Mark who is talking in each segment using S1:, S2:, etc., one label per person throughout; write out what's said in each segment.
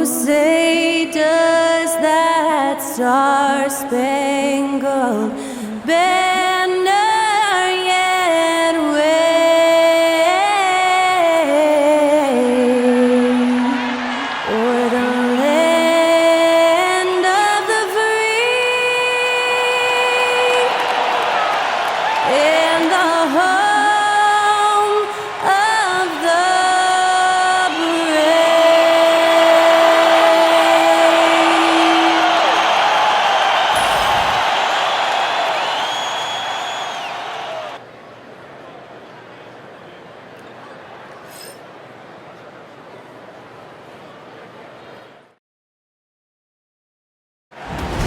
S1: say, does that star-spangled banner yet wave o'er the land of the free and the home of the brave?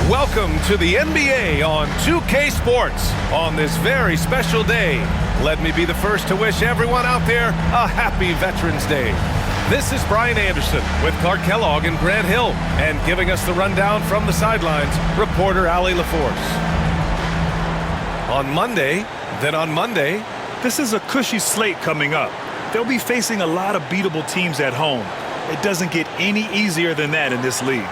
S2: Welcome to the NBA on 2K Sports on this very special day. Let me be the first to wish everyone out there a happy Veterans Day. This is Brian Anderson with Clark Kellogg and Grant Hill, and giving us the rundown from the sidelines, reporter Allie LaForce. On Monday,
S3: this is a cushy slate coming up. They'll be facing a lot of beatable teams at home. It doesn't get any easier than that in this league.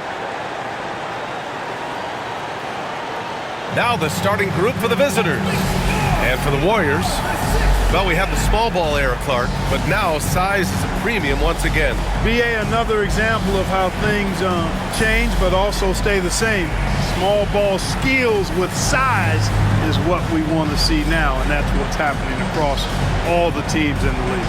S2: Now the starting group for the visitors. And for the Warriors, well, we have the small ball era, Clark, but now size is a premium once again.
S4: BA, another example of how things change but also stay the same. Small ball skills with size is what we want to see now, and that's what's happening across all the teams in the league.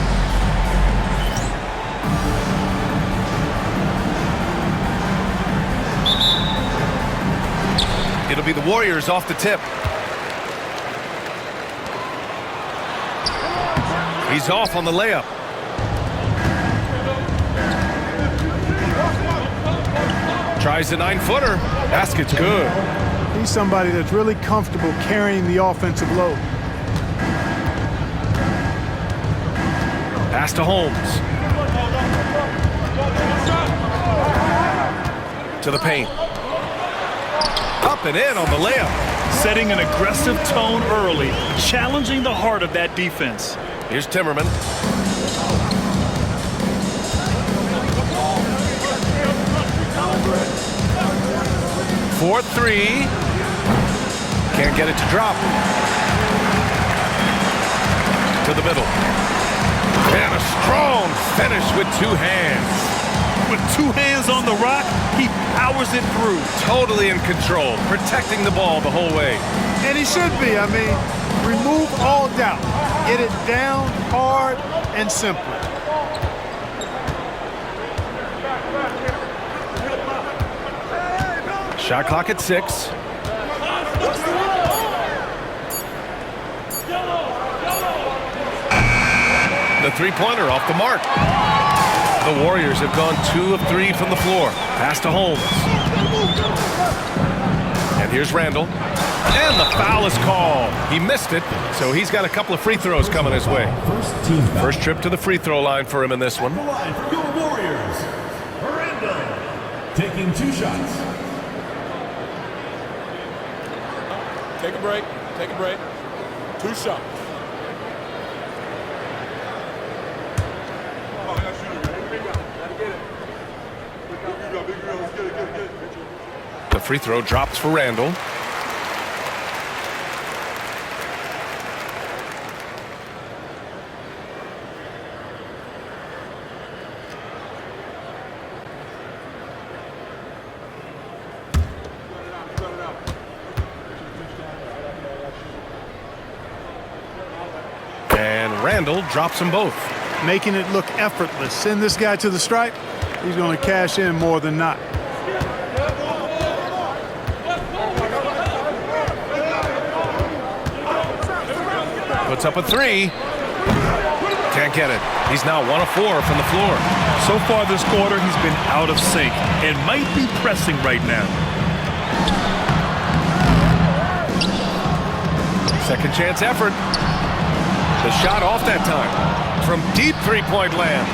S2: It'll be the Warriors off the tip. He's off on the layup. Tries a 9-footer. Basket's good.
S4: He's somebody that's really comfortable carrying the offensive load.
S2: Pass to Holmes. To the paint. Up and in on the layup.
S3: Setting an aggressive tone early, challenging the heart of that defense.
S2: Here's Timmerman. For three. Can't get it to drop. To the middle. And a strong finish with two hands.
S3: With two hands on the rock, he powers it through.
S2: Totally in control, protecting the ball the whole way.
S4: And he should be. I mean, remove all doubt. Get it down hard and simple.
S2: Shot clock at 6. The three-pointer off the mark. The Warriors have gone 2 of 3 from the floor. Pass to Holmes. And here's Randall. And the foul is called. He missed it, so he's got a couple of free throws coming his way. First trip to the free throw line for him in this one.
S5: Your Warriors, Randall, taking 2 shots.
S6: Take a break. 2 shots.
S2: The free throw drops for Randall. And Randall drops them both.
S4: Making it look effortless. Send this guy to the stripe. He's going to cash in more than not.
S2: Puts up a 3. Can't get it. He's now 1 of 4 from the floor.
S3: So far this quarter, he's been out of sync and might be pressing right now.
S2: Second chance effort. The shot off that time from deep three-point land.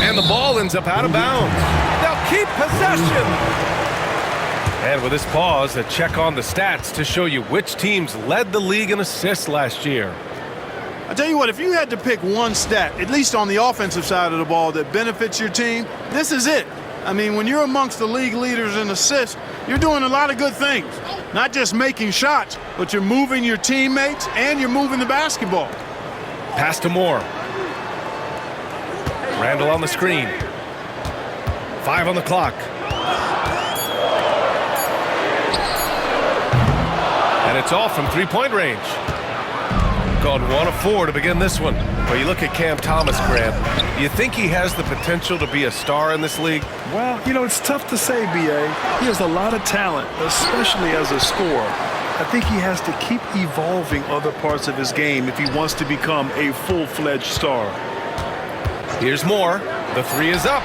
S2: And the ball ends up out of bounds. They'll keep possession. And with this pause, a check on the stats to show you which teams led the league in assists last year.
S4: I tell you what, if you had to pick one stat, at least on the offensive side of the ball, that benefits your team, this is it. I mean, when you're amongst the league leaders in assists, you're doing a lot of good things. Not just making shots, but you're moving your teammates and you're moving the basketball.
S2: Pass to Moore. Randall on the screen. 5 on the clock. And it's off from three-point range. Gone 1 of 4 to begin this one. Well, you look at Cam Thomas, Grant. Do you think he has the potential to be a star in this league?
S3: Well, you know, it's tough to say, B.A. He has a lot of talent, especially as a scorer. I think he has to keep evolving other parts of his game if he wants to become a full-fledged star.
S2: Here's Moore. The 3 is up.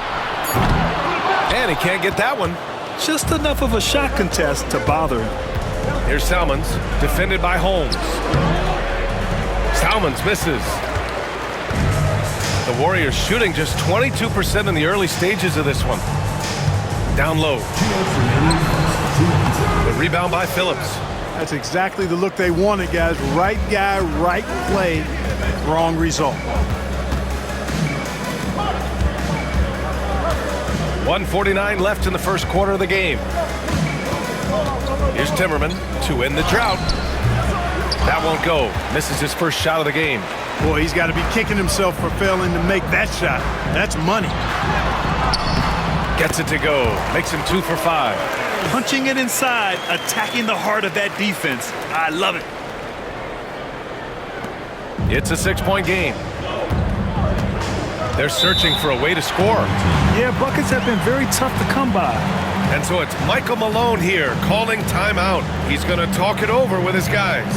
S2: And he can't get that one.
S3: Just enough of a shot contest to bother him.
S2: Here's Salmons, defended by Holmes. Salmons misses. The Warriors shooting just 22% in the early stages of this one. Down low. The rebound by Phillips.
S4: That's exactly the look they wanted, guys. Right guy, right play, wrong result.
S2: 1:49 left in the first quarter of the game. Here's Timmerman to end the drought. That won't go. Misses his first shot of the game.
S4: Boy, he's got to be kicking himself for failing to make that shot. That's money.
S2: Gets it to go. Makes him 2 for 5.
S3: Punching it inside, attacking the heart of that defense. I love it.
S2: It's a 6-point game. They're searching for a way to score.
S3: Yeah, buckets have been very tough to come by.
S2: And so it's Michael Malone here calling timeout. He's going to talk it over with his guys.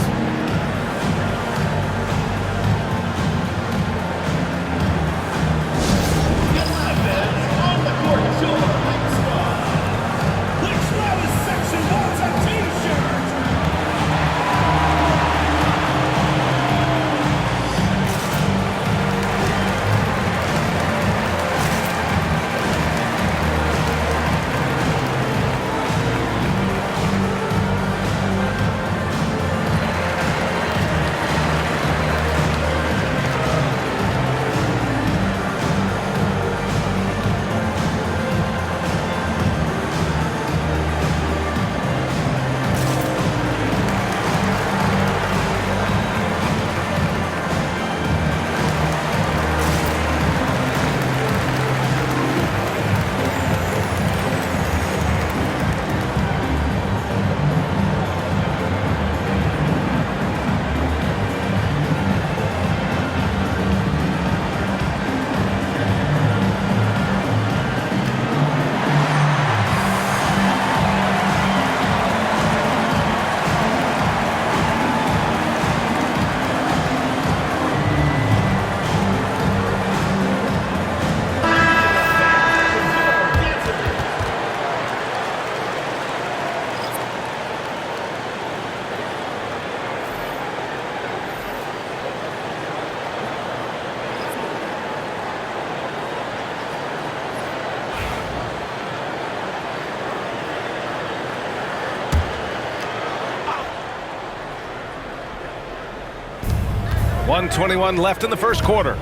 S2: .121 left in the first quarter.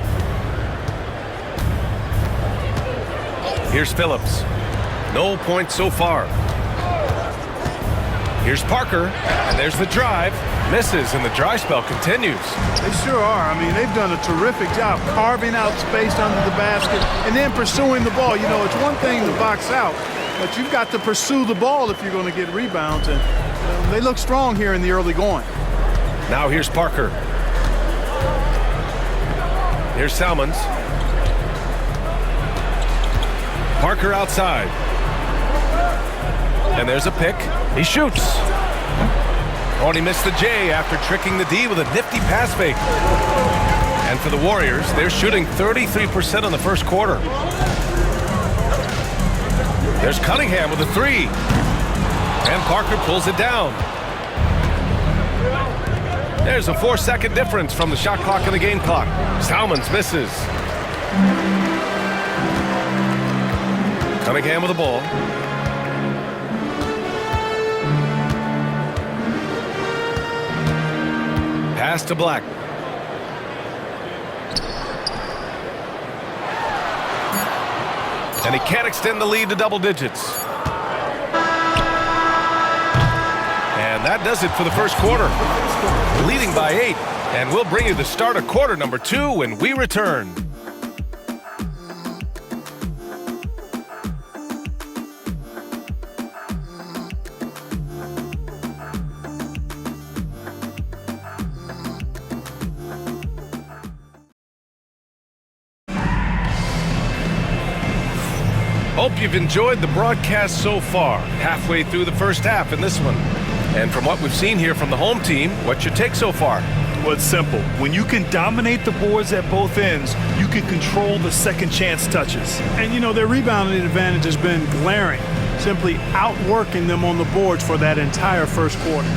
S2: Here's Phillips. No points so far. Here's Parker, and there's the drive. Misses, and the dry spell continues.
S4: They sure are. I mean, they've done a terrific job carving out space under the basket and then pursuing the ball. You know, it's one thing to box out, but you've got to pursue the ball if you're going to get rebounds, and they look strong here in the early going.
S2: Now here's Parker. Here's Salmons. Parker outside. And there's a pick. He shoots. Oh, and he missed the J after tricking the D with a nifty pass fake. And for the Warriors, they're shooting 33% in the first quarter. There's Cunningham with a 3. And Parker pulls it down. There's a 4-second difference from the shot clock and the game clock. Salmons misses. Cunningham with the ball. Pass to Black. and he can't extend the lead to double digits. And that does it for the first quarter. Leading by 8, and we'll bring you the start of quarter number 2 when we return. Hope you've enjoyed the broadcast so far. Halfway through the first half in this one. And from what we've seen here from the home team, what's your take so far?
S3: Well, it's simple. When you can dominate the boards at both ends, you can control the second chance touches.
S4: And, you know, their rebounding advantage has been glaring, simply outworking them on the boards for that entire first quarter.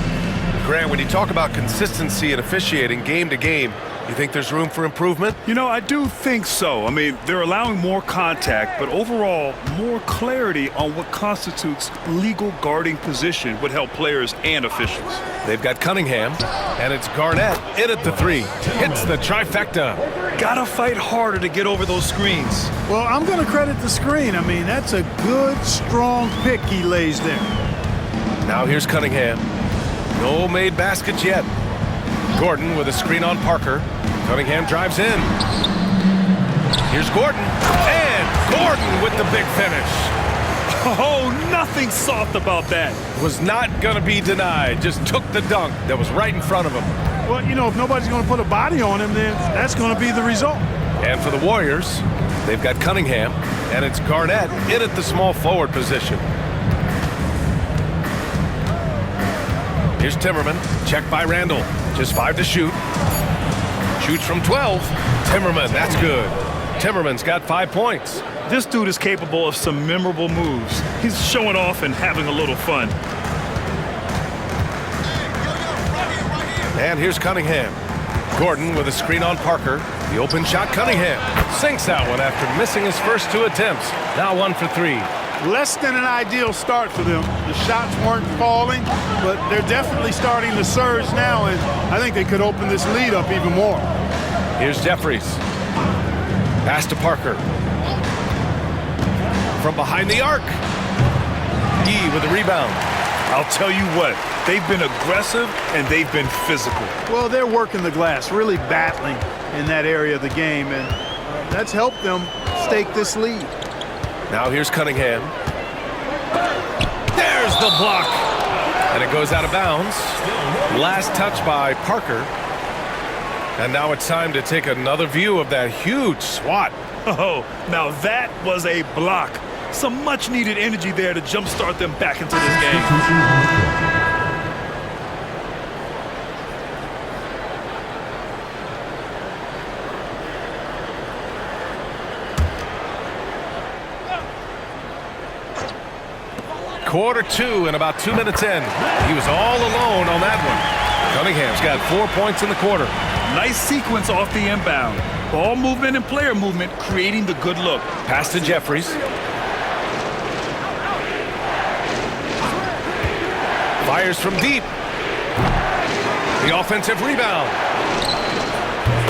S2: Grant, when you talk about consistency and officiating game to game, you think there's room for improvement?
S3: You know, I do think so. I mean, they're allowing more contact, but overall, more clarity on what constitutes legal guarding position would help players and officials.
S2: They've got Cunningham, and it's Garnett in at the 3. Hits the trifecta.
S3: Gotta fight harder to get over those screens.
S4: Well, I'm going to credit the screen. I mean, that's a good, strong pick he lays there.
S2: Now here's Cunningham. No made baskets yet. Gordon with a screen on Parker. Cunningham drives in. Here's Gordon. And Gordon with the big finish.
S3: Oh, nothing soft about that.
S2: Was not going to be denied. Just took the dunk that was right in front of him.
S4: Well, you know, if nobody's going to put a body on him, then that's going to be the result.
S2: And for the Warriors, they've got Cunningham, and it's Garnett in at the small forward position. Here's Timmerman, checked by Randall. Just 5 to shoot. Shoots from 12. Timmerman, that's good. Timmerman's got 5 points.
S3: This dude is capable of some memorable moves. He's showing off and having a little fun.
S2: And here's Cunningham. Gordon with a screen on Parker. The open shot, Cunningham. Sinks that one after missing his first 2 attempts. Now 1 for 3.
S4: Less than an ideal start for them. The shots weren't falling, but they're definitely starting to surge now, and I think they could open this lead up even more.
S2: Here's Jeffries. Pass to Parker. From behind the arc. E with the rebound.
S3: I'll tell you what, they've been aggressive and they've been physical.
S4: Well, they're working the glass, really battling in that area of the game, and that's helped them stake this lead.
S2: Now here's Cunningham. There's the block. And it goes out of bounds. Last touch by Parker. And now it's time to take another view of that huge swat.
S3: Oh, now that was a block. Some much-needed energy there to jumpstart them back into this game.
S2: Quarter 2 and about 2 minutes in. He was all alone on that one. Cunningham's got 4 points in the quarter.
S3: Nice sequence off the inbound. Ball movement and player movement creating the good look.
S2: Pass to Jeffries. Fires from deep. The offensive rebound.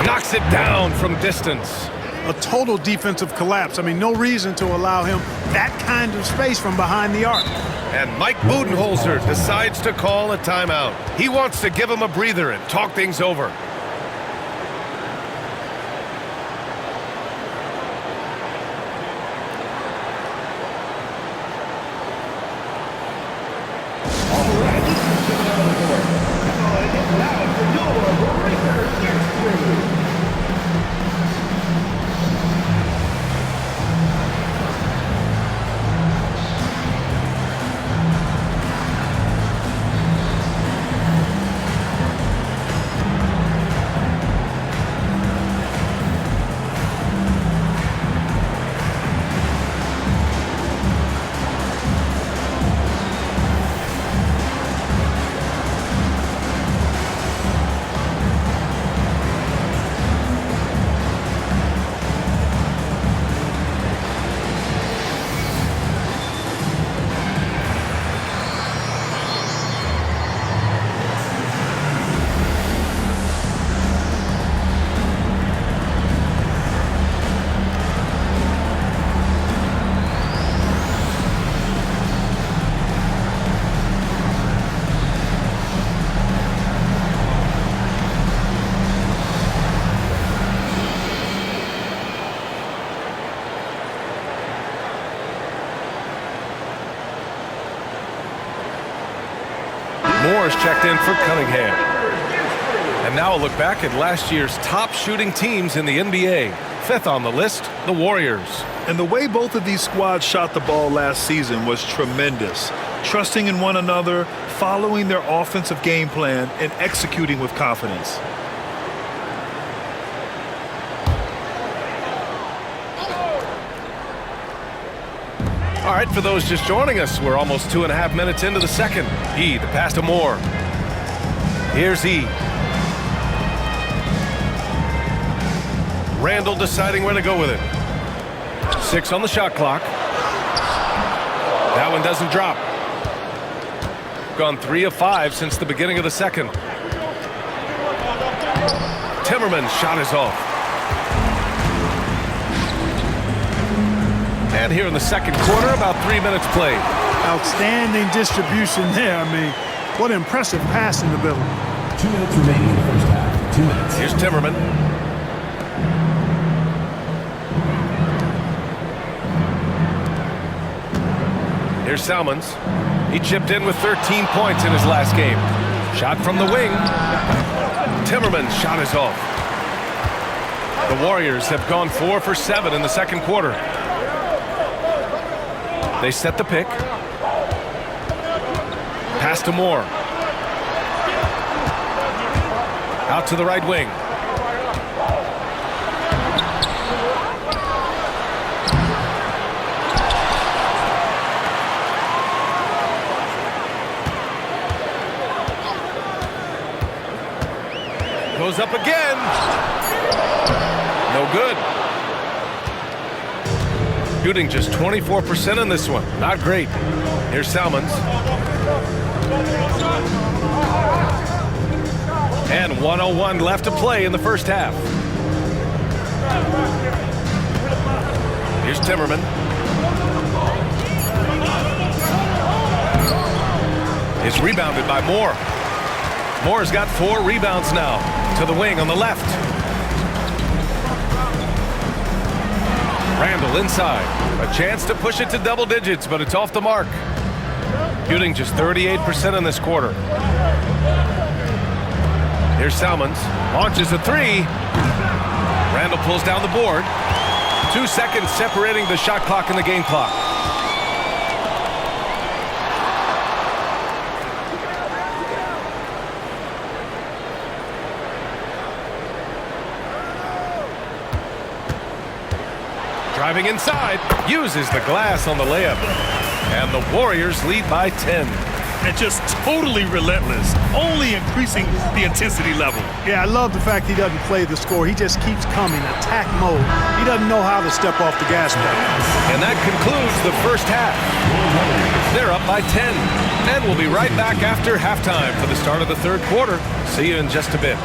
S2: Knocks it down from distance.
S4: A total defensive collapse. I mean, no reason to allow him that kind of space from behind the arc.
S2: And Mike Budenholzer decides to call a timeout. He wants to give him a breather and talk things over. Moore's checked in for Cunningham. And now a look back at last year's top shooting teams in the NBA. Fifth on the list, the Warriors.
S3: And the way both of these squads shot the ball last season was tremendous. Trusting in one another, following their offensive game plan, and executing with confidence.
S2: All right, for those just joining us, we're almost 2.5 minutes into the second. The pass to Moore. Here's E. Randall deciding where to go with it. 6 on the shot clock. That one doesn't drop. Gone 3 of 5 since the beginning of the second. Timmerman's shot is off. And here in the second quarter, about 3 minutes played.
S4: Outstanding distribution there. I mean, what impressive passing ability.
S5: 2 minutes remaining in the first half. 2 minutes.
S2: Here's Timmerman. Here's Salmons. He chipped in with 13 points in his last game. Shot from the wing. Timmerman's shot is off. The Warriors have gone 4 for 7 in the second quarter. They set the pick. Pass to Moore. Out to the right wing. Goes up again. No good. Shooting just 24% in this one. Not great. Here's Salmons. And 1:01 left to play in the first half. Here's Timmerman. It's rebounded by Moore. Moore's got 4 rebounds now. To the wing on the left. Randall inside. A chance to push it to double digits, but it's off the mark. Shooting just 38% in this quarter. Here's Salmons. Launches a 3. Randall pulls down the board. 2 seconds separating the shot clock and the game clock. Driving inside, uses the glass on the layup. And the Warriors lead by 10.
S3: And just totally relentless, only increasing the intensity level.
S4: Yeah, I love the fact he doesn't play the score. He just keeps coming, attack mode. He doesn't know how to step off the gas pedal.
S2: And that concludes the first half. They're up by 10. And we'll be right back after halftime for the start of the third quarter. See you in just a bit.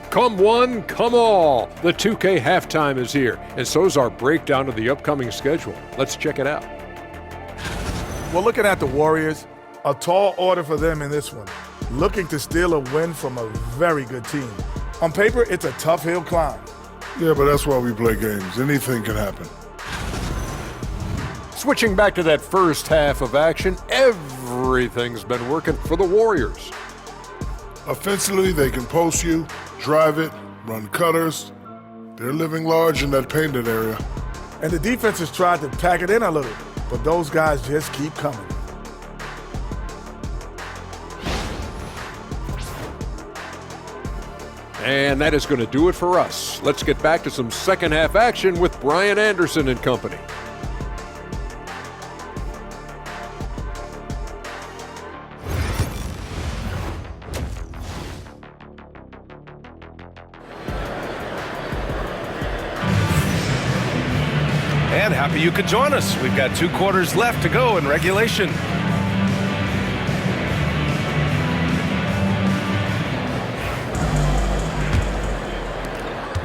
S7: Come one, come all. The 2K halftime is here, and so's our breakdown of the upcoming schedule. Let's check it out.
S8: Well, looking at the Warriors, a tall order for them in this one, looking to steal a win from a very good team. On paper, it's a tough hill climb.
S9: Yeah, but that's why we play games. Anything can happen.
S7: Switching back to that first half of action, everything's been working for the Warriors.
S9: Offensively, they can post you, drive it, run cutters. They're living large in that painted area.
S8: And the defense has tried to pack it in a little, but those guys just keep coming.
S7: And that is going to do it for us. Let's get back to some second half action with Brian Anderson and company.
S2: And happy you could join us. We've got 2 quarters left to go in regulation.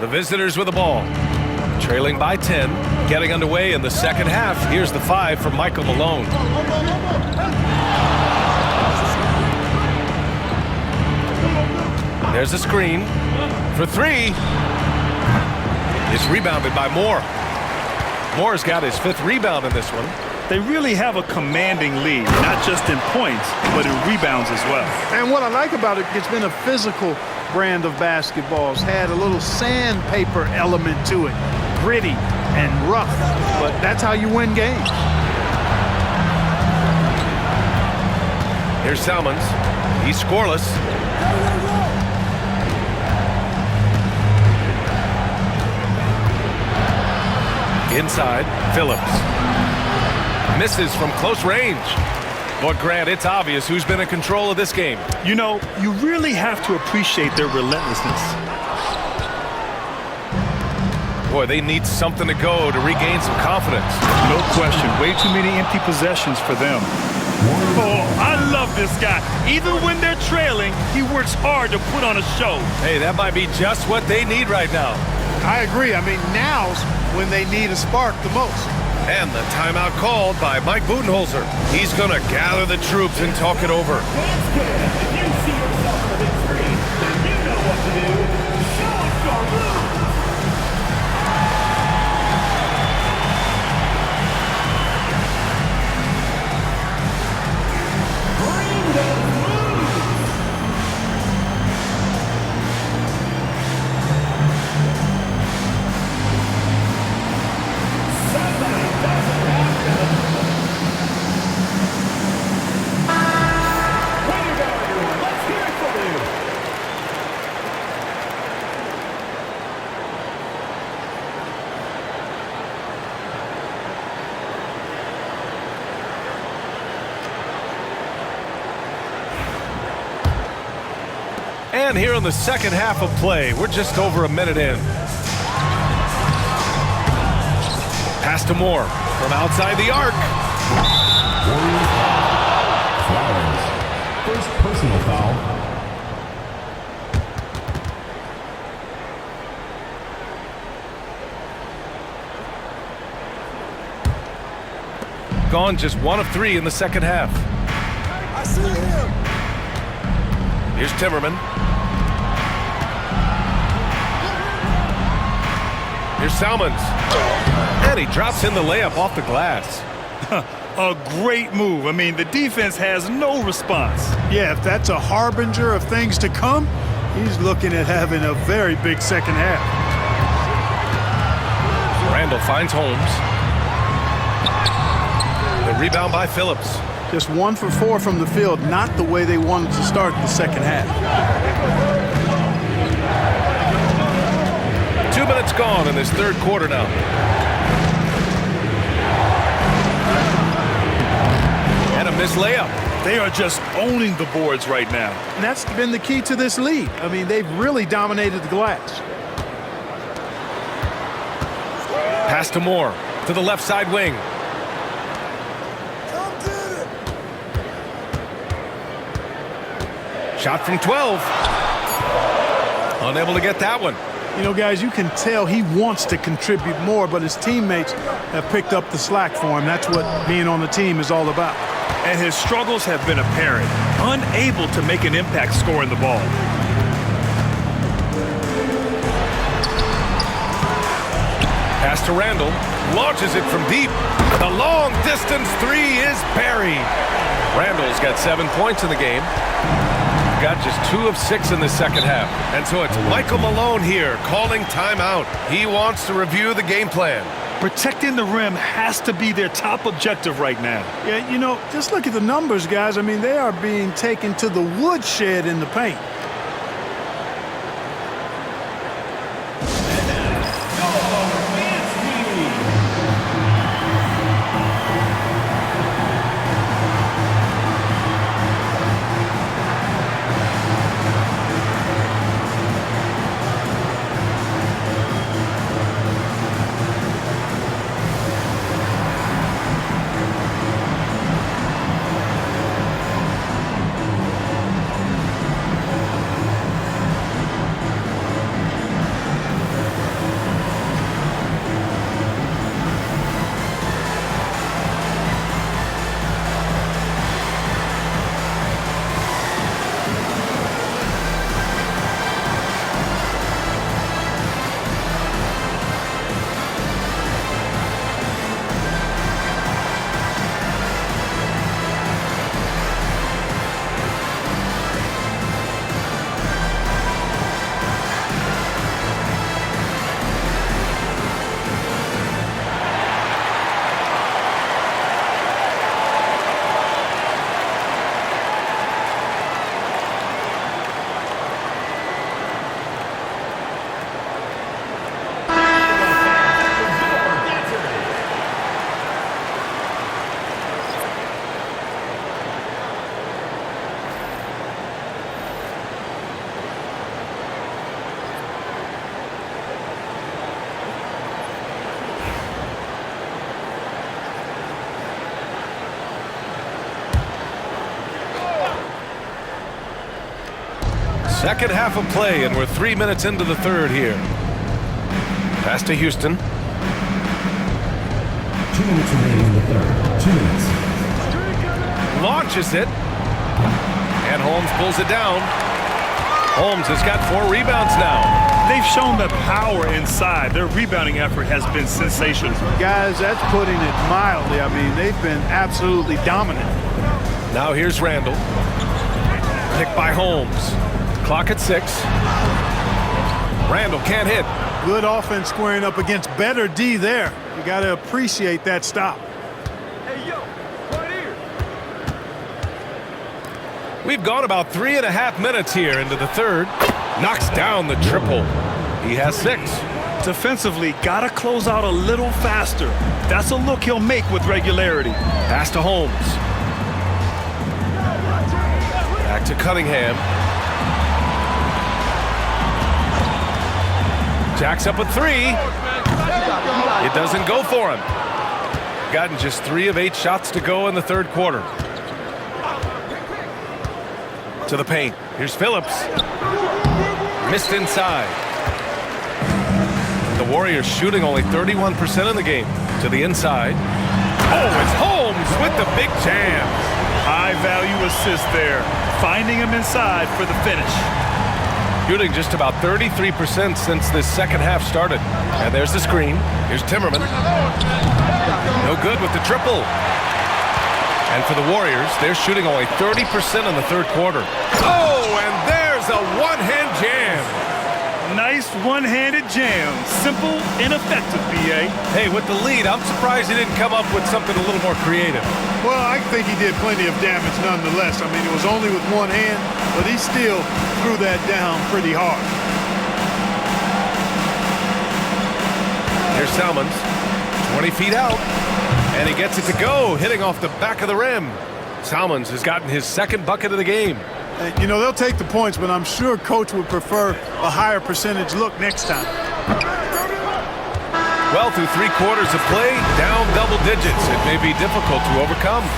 S2: The visitors with the ball. Trailing by 10. Getting underway in the second half. Here's the 5 from Michael Malone. There's a screen for 3. It's rebounded by Moore. Moore's got his 5th rebound in this one.
S3: They really have a commanding lead, not just in points, but in rebounds as well.
S4: And what I like about it, it's been a physical brand of basketball. It's had a little sandpaper element to it, gritty and rough, but that's how you win games.
S2: Here's Salmons. He's scoreless. Inside, Phillips. Misses from close range. But Grant, it's obvious who's been in control of this game.
S3: You know, you really have to appreciate their relentlessness.
S2: Boy, they need something to go to regain some confidence.
S3: No question. Way too many empty possessions for them. Oh, I love this guy. Even when they're trailing, he works hard to put on a show.
S2: Hey, that might be just what they need right now.
S4: I agree. I mean, now's when they need a spark the most.
S2: And the timeout called by Mike Budenholzer. He's going to gather the troops and talk it over.
S5: That's good. If you see yourself on the big screen, then you know what to do. Show us your moves. Bring those moves. Somebody doesn't have to. Way to go, everyone. Let's hear it for you.
S2: And here in the second half of play, we're just over a minute in. Pass to Moore from outside the arc.
S5: Flowers. First personal foul.
S2: Gone just 1 of 3 in the second half.
S6: I see him.
S2: Here's Timmerman. Here's Salmons. And he drops in the layup off the glass.
S3: A great move. I mean, the defense has no response.
S4: Yeah, if that's a harbinger of things to come, he's looking at having a very big second half.
S2: Randall finds Holmes. The rebound by Phillips.
S4: Just 1 for 4 from the field, not the way they wanted to start the second half.
S2: 2 minutes gone in this third quarter now. And a missed layup.
S3: They are just owning the boards right now.
S4: And that's been the key to this lead. I mean, they've really dominated the glass.
S2: Pass to Moore to the left side wing.
S6: Come get it.
S2: Shot from 12. Unable to get that one.
S4: You know, guys, you can tell he wants to contribute more, but his teammates have picked up the slack for him. That's what being on the team is all about.
S3: And his struggles have been apparent. Unable to make an impact scoring the ball.
S2: Pass to Randall. Launches it from deep. The long distance 3 is buried. Randall's got 7 points in the game. Got just 2 of 6 in the second half. And so it's Michael Malone here calling timeout. He wants to review the game plan.
S3: Protecting the rim has to be their top objective right now.
S4: Yeah, you know, just look at the numbers, guys. I mean, they are being taken to the woodshed in the paint.
S2: Second half of play, and we're 3 minutes into the third here. Pass to Houston.
S5: 2 minutes remaining in the third. 2 minutes.
S2: Launches it. And Holmes pulls it down. Holmes has got 4 rebounds now.
S3: They've shown the power inside. Their rebounding effort has been sensational.
S4: Guys, that's putting it mildly. I mean, they've been absolutely dominant.
S2: Now here's Randall. Picked by Holmes. Clock at 6. Randall can't hit.
S4: Good offense squaring up against better D there. You got to appreciate that stop.
S6: Hey, yo, right here.
S2: We've gone about 3.5 minutes here into the third. Knocks down the triple. He has 6.
S3: Defensively, gotta close out a little faster. That's a look he'll make with regularity.
S2: Pass to Holmes. Back to Cunningham. Jacks up at 3. It doesn't go for him. Gotten just 3 of 8 shots to go in the third quarter. To the paint. Here's Phillips. Missed inside. The Warriors shooting only 31% in the game. To the inside. Oh, it's Holmes with the big jam.
S3: High-value assist there. Finding him inside for the finish.
S2: Shooting just about 33% since this second half started. And there's the screen. Here's Timmerman. No good with the triple. And for the Warriors, they're shooting only 30% in the third quarter. Oh, and there's a one-hand jam.
S3: Nice one-handed jam. Simple and effective, B.A.
S2: Hey, with the lead, I'm surprised he didn't come up with something a little more creative.
S4: Well, I think he did plenty of damage nonetheless. I mean, it was only with one hand, but he still threw that down pretty hard.
S2: Here's Salmons, 20 feet out, and he gets it to go, hitting off the back of the rim. Salmons has gotten his second bucket of the game.
S4: You know, they'll take the points, but I'm sure Coach would prefer a higher percentage look next time.
S2: Well, through 3 quarters of play, down double digits. It may be difficult to overcome.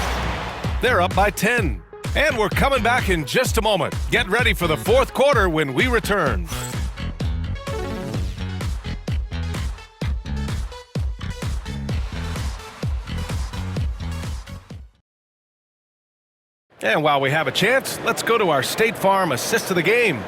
S2: They're up by 10. And we're coming back in just a moment. Get ready for the fourth quarter when we return. And while we have a chance, let's go to our State Farm assist of the game.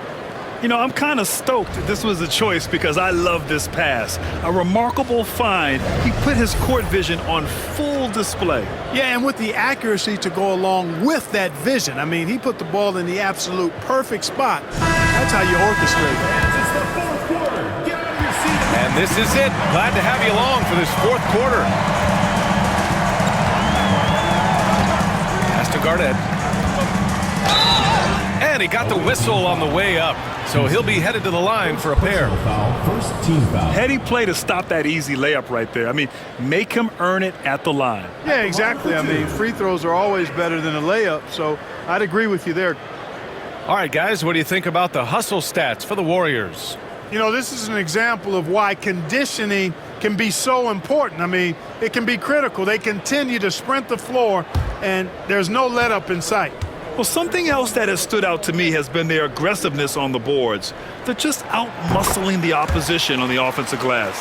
S3: You know, I'm kind of stoked this was a choice because I love this pass. A remarkable find. He put his court vision on full display.
S4: Yeah, and with the accuracy to go along with that vision. I mean, he put the ball in the absolute perfect spot. That's how you orchestrate it.
S5: It's the fourth quarter. Get out of your seat.
S2: And this is it. Glad to have you along for this fourth quarter. Pass to Garnett. And he got the whistle on the way up. So he'll be headed to the line for a pair.
S5: First team foul.
S3: Heady play to stop that easy layup right there. I mean, make him earn it at the line.
S4: Yeah, exactly. I mean, free throws are always better than a layup, so I'd agree with you there.
S2: All right, guys, what do you think about the hustle stats for the Warriors?
S4: You know, this is an example of why conditioning can be so important. I mean, it can be critical. They continue to sprint the floor, and there's no let up in sight.
S3: Well, something else that has stood out to me has been their aggressiveness on the boards. They're just out-muscling the opposition on the offensive glass.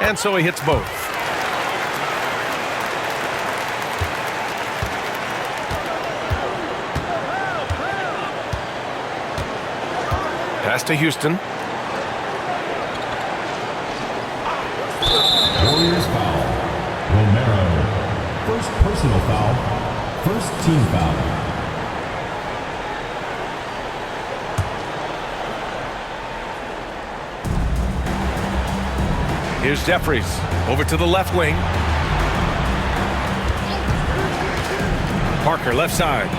S2: And so he hits both. Pass to Houston.
S5: Warriors foul. Romero. First personal foul. First team foul.
S2: Here's Jeffries. Over to the left wing. Parker, left side.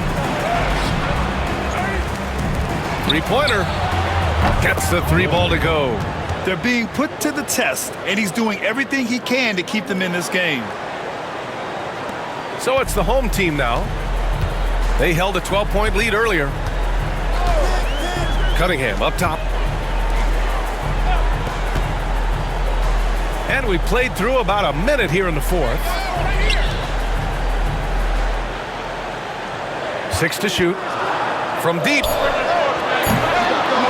S2: Three-pointer. Gets the 3 ball to go.
S3: They're being put to the test, and he's doing everything he can to keep them in this game.
S2: So it's the home team now. They held a 12-point lead earlier. Cunningham up top. And we played through about a minute here in the fourth. 6 to shoot. From deep.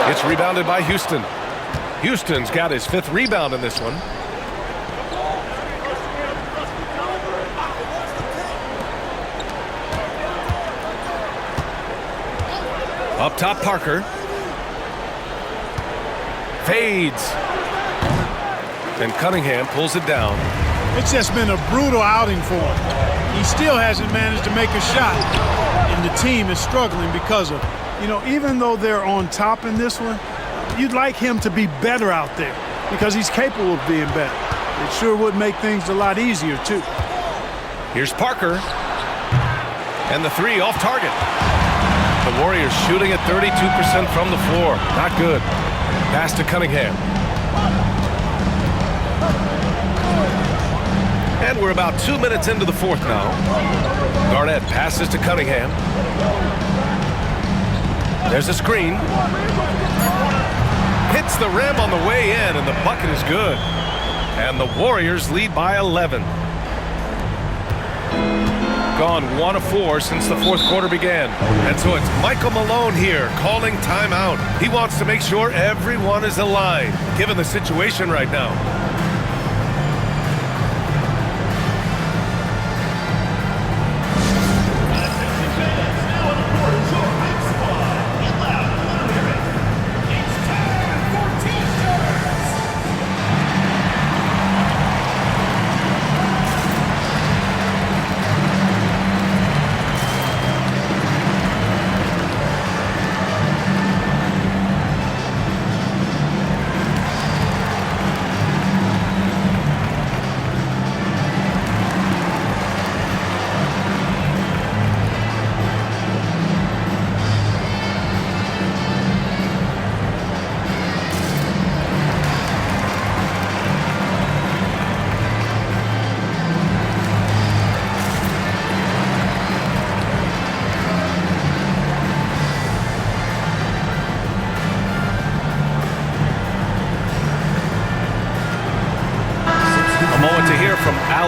S2: It's rebounded by Houston. Houston's got his 5th rebound in this one. Up top, Parker. Fades. And Cunningham pulls it down.
S4: It's just been a brutal outing for him. He still hasn't managed to make a shot. And the team is struggling because of, even though they're on top in this one, you'd like him to be better out there because he's capable of being better. It sure would make things a lot easier, too.
S2: Here's Parker. And the 3 off target. The Warriors shooting at 32% from the floor. Not good. Pass to Cunningham. And we're about 2 minutes into the fourth now. Garnett passes to Cunningham. There's a screen. Hits the rim on the way in, and the bucket is good. And the Warriors lead by 11. Gone 1 of 4 since the fourth quarter began. And so it's Michael Malone here calling timeout. He wants to make sure everyone is aligned, given the situation right now.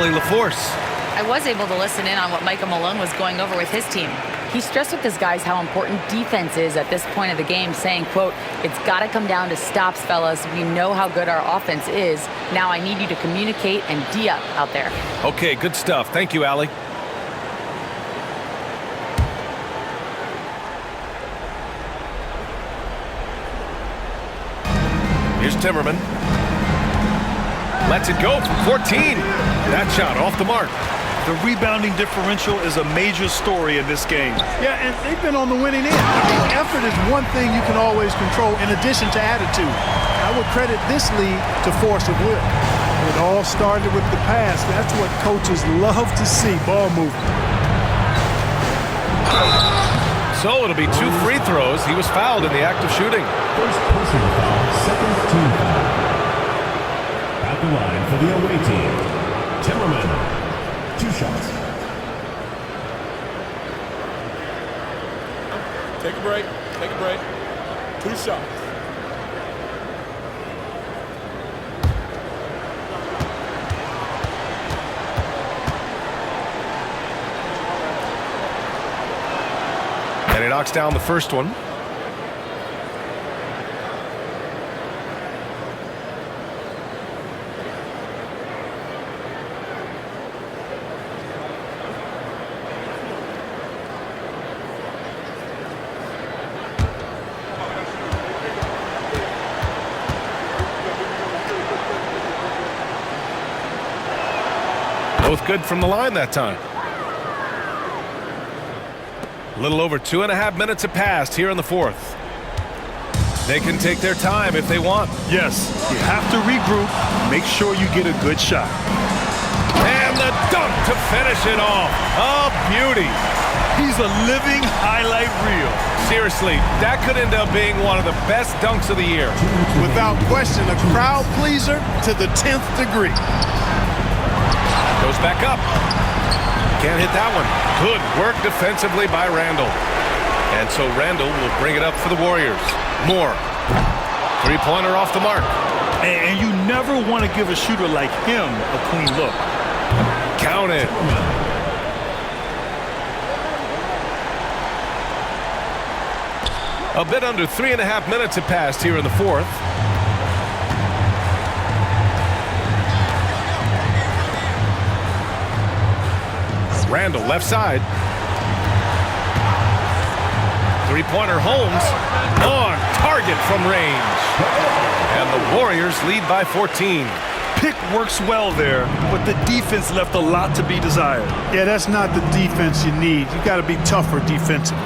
S2: LaForce.
S10: I was able to listen in on what Michael Malone was going over with his team. He stressed with his guys how important defense is at this point of the game, saying, quote, "It's got to come down to stops, fellas. We know how good our offense is. Now I need you to communicate and D-up out there."
S2: Okay, good stuff. Thank you, Allie. Here's Timmerman. Lets it go from 14. That shot off the mark.
S3: The rebounding differential is a major story in this game.
S4: Yeah, and they've been on the winning end. Effort is one thing you can always control in addition to attitude. I would credit this lead to force of will. It all started with the pass. That's what coaches love to see, ball movement.
S2: So it'll be 2 free throws. He was fouled in the act of shooting.
S5: First personal foul, second team foul. At the line for the away team, Timmerman. 2 shots.
S6: Take a break. Take a break. 2 shots.
S2: And he knocks down the first one. Both good from the line that time. A little over 2.5 minutes have passed here in the fourth. They can take their time if they want.
S3: Yes, you have to regroup, make sure you get a good shot.
S2: And the dunk to finish it off. A beauty.
S3: He's a living highlight reel.
S2: Seriously, that could end up being one of the best dunks of the year.
S4: Without question, a crowd pleaser to the 10th degree.
S2: Goes back up. Can't hit that one. Good work defensively by Randall. And so Randall will bring it up for the Warriors. Moore. 3-pointer off the mark.
S3: And you never want to give a shooter like him a clean look.
S2: Count it. A bit under 3.5 minutes have passed here in the fourth. Randall left side. Three-pointer Holmes on target from range. And the Warriors lead by 14.
S3: Pick works well there, but the defense left a lot to be desired.
S4: Yeah, that's not the defense you need. You got to be tougher defensively.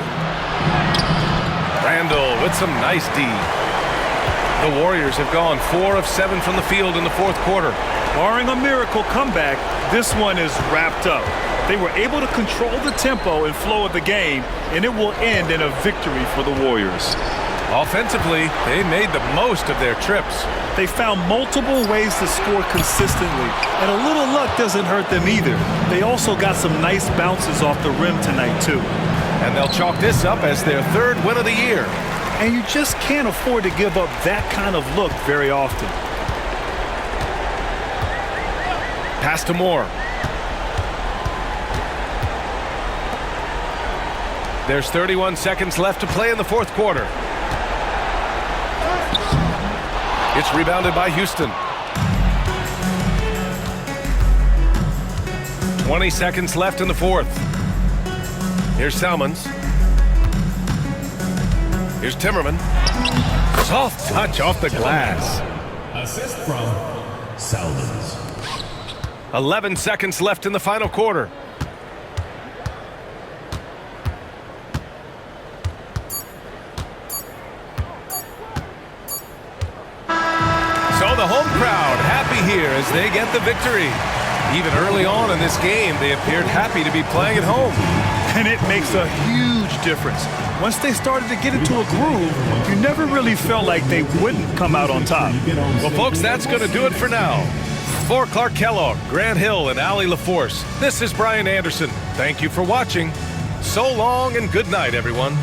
S2: Randall with some nice D. The Warriors have gone 4 of 7 from the field in the fourth quarter.
S3: Barring a miracle comeback, this one is wrapped up. They were able to control the tempo and flow of the game, and it will end in a victory for the Warriors.
S2: Offensively, they made the most of their trips.
S3: They found multiple ways to score consistently, and a little luck doesn't hurt them either. They also got some nice bounces off the rim tonight, too.
S2: And they'll chalk this up as their 3rd win of the year.
S3: And you just can't afford to give up that kind of look very often.
S2: Pass to Moore. There's 31 seconds left to play in the fourth quarter. It's rebounded by Houston. 20 seconds left in the fourth. Here's Salmons. Here's Timmerman. Soft touch off the glass.
S5: Assist from Salmons.
S2: 11 seconds left in the final quarter. So the home crowd happy here as they get the victory. Even early on in this game, they appeared happy to be playing at home.
S3: And it makes a huge difference. Once they started to get into a groove, you never really felt like they wouldn't come out on top.
S2: Well, folks, that's going to do it for now. For Clark Kellogg, Grant Hill, and Allie LaForce, this is Brian Anderson. Thank you for watching. So long and good night, everyone.